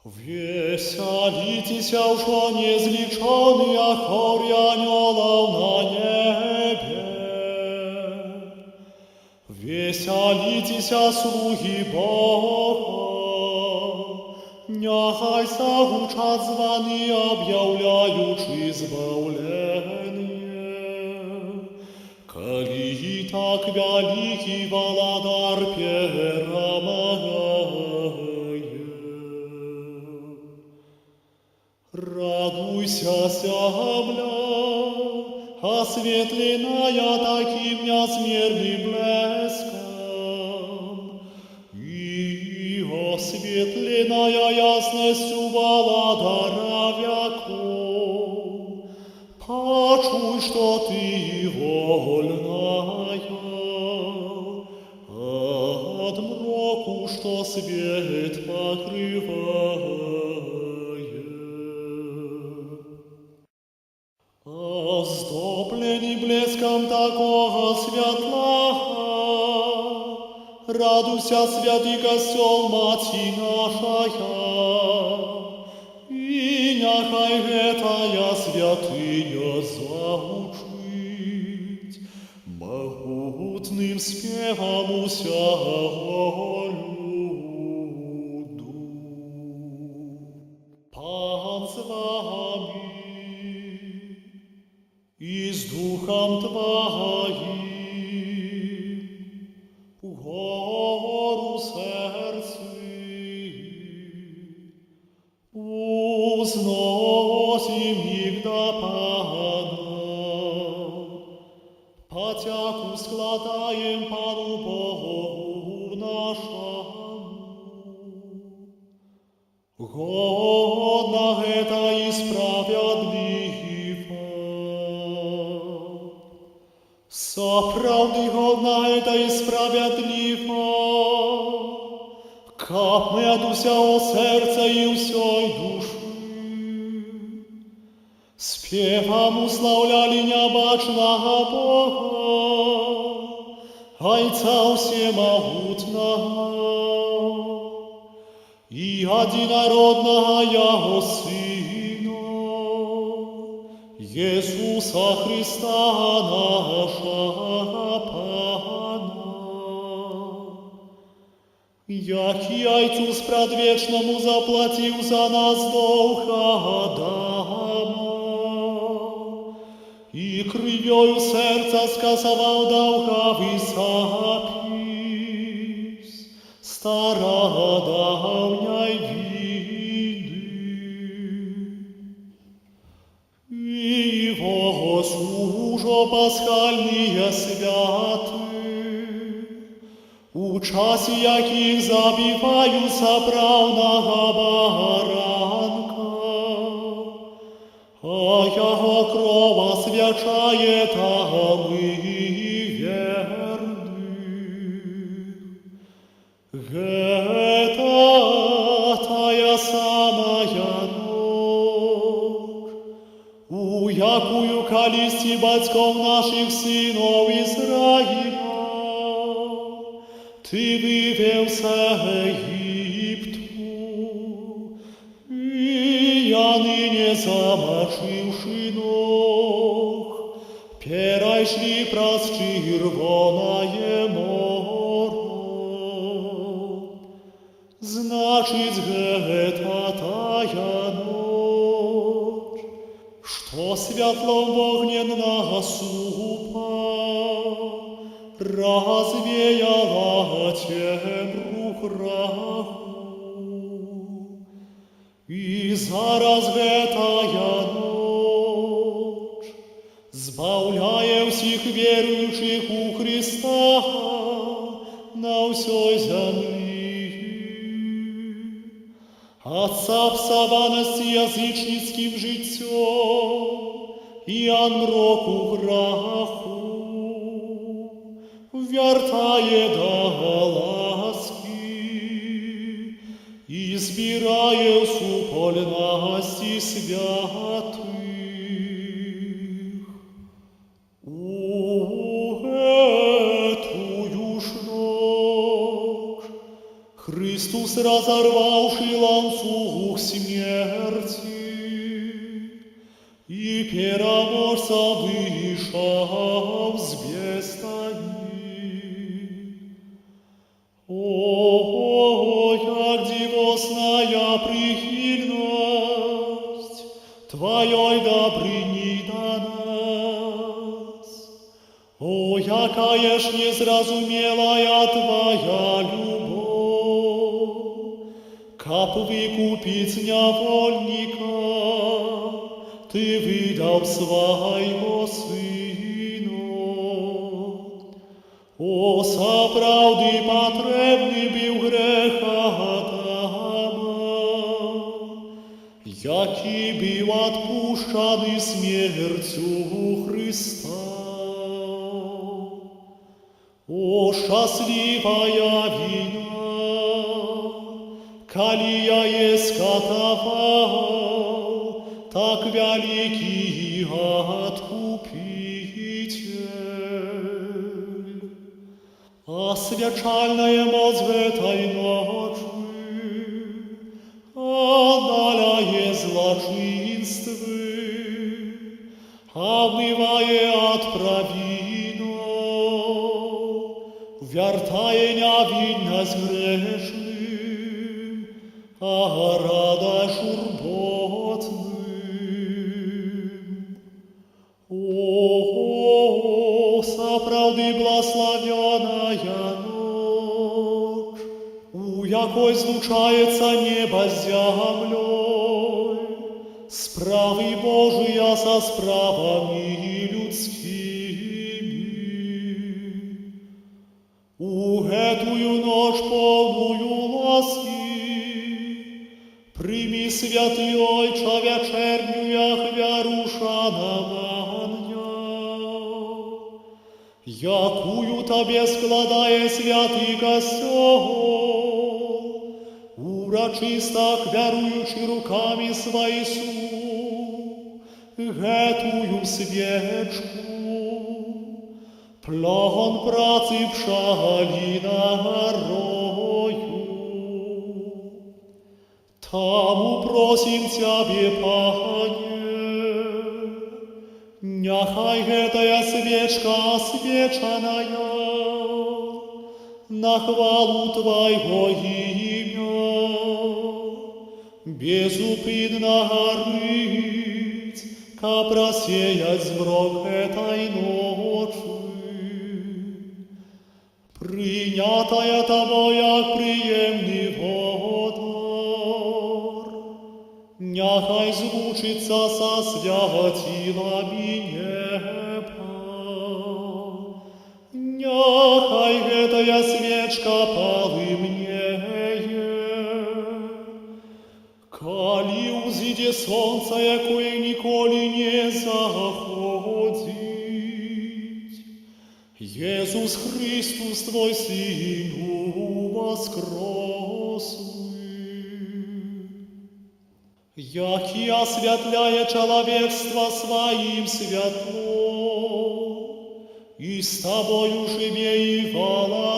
Веселитеся уже незліченые хорі анgelов на небе. Веселитеся, слуги Бога, нехай загучат звони, объявляючи избавление. Коли и так великий Владар перемагает. Радуйся, земля, осветленная таким неизмерным блеском, и осветленная ясностью Владара веков. Почуй, что ты вольная, от мроку, что свет покрывает. Оздоблений блеском такого светла, радуйся, святый костел, Мати нашая, и нехай гэтая святыня звучить могутным спевом усього люду. Пан з вами, и с духом твоим, гору сердце, узносим их до Пана, потяку складаем Пану Богу нашему. Годно это и справедливо, сапраўды годна это и справедливо, каб мы от усяго сердца и усёй души спевом уславляли небачного Бога, Айца всемогутного и одинородного Его Сына, Иисуса Христа нашего Пана, який Айцу спрадвечному заплатил за нас долг Адама, и кровью сердца скасовал долговый запись стародавней вины. И его служо пасхальные святы, у часе яких забиваются правного баранка, а его кров освячает мы верных. Это тая самая ночь, у якую колисти батьков наших сынов Израиля ты вывел с Египту, и я ныне замочивши ног, перешли праз Червоное море. Значит, гэта тая ночь, что светлом огненного супа развеяла темру краху. И зараз гэтая ночь збавляе всех верующих у Христа на всей земли. От сапсованности язычницким життем и от мроку краху вертає до ласки і збирає всю польності святих. У этую ж ночь Христос, разорвавший ланцюг дух смерти, и переможца вышел с бездны. О, як дивосная прихильность Твоей добрыни до нас! О, якая ж незразумелая Твоя любовь, каб выкупить невольника, Ты выдал Своего Сына. О, сапраўды потребный был грех Адама, який был отпущен смертью Христа. О, счастливая вина, коли я искатовал так великий Откупитель. Освячальная моц в этой ночи отдаляет злочинствы, обмывая от провину, вертая невинность грешным, а рада журботным. О, сапраўды благословенная ночь, у якой злучается небо с землей, справы Божия со справами людскими. У этую ночь полную ласки прими святый вечернюю хвяруша намання, якую Тебе складає святий костьол, урочисто хвяруючи руками Своису, этую свечку, плон працы пшали на горою. Тому просим Тебе, Пане, нехай гэтая свечка освеченная на хвалу Твоего имя безупинно горит, как просеять змрок этой ночи. Принятая Тобой, як приемный водар, нехай звучится со святилами неба. Нехай гэтая свечка полымнее, коли узыде солнце, якое николи не заходит. Иисус Христос, Твой Сын, воскресный, яки осветляя человечество Своим светлом, и с Тобою живе и волочи.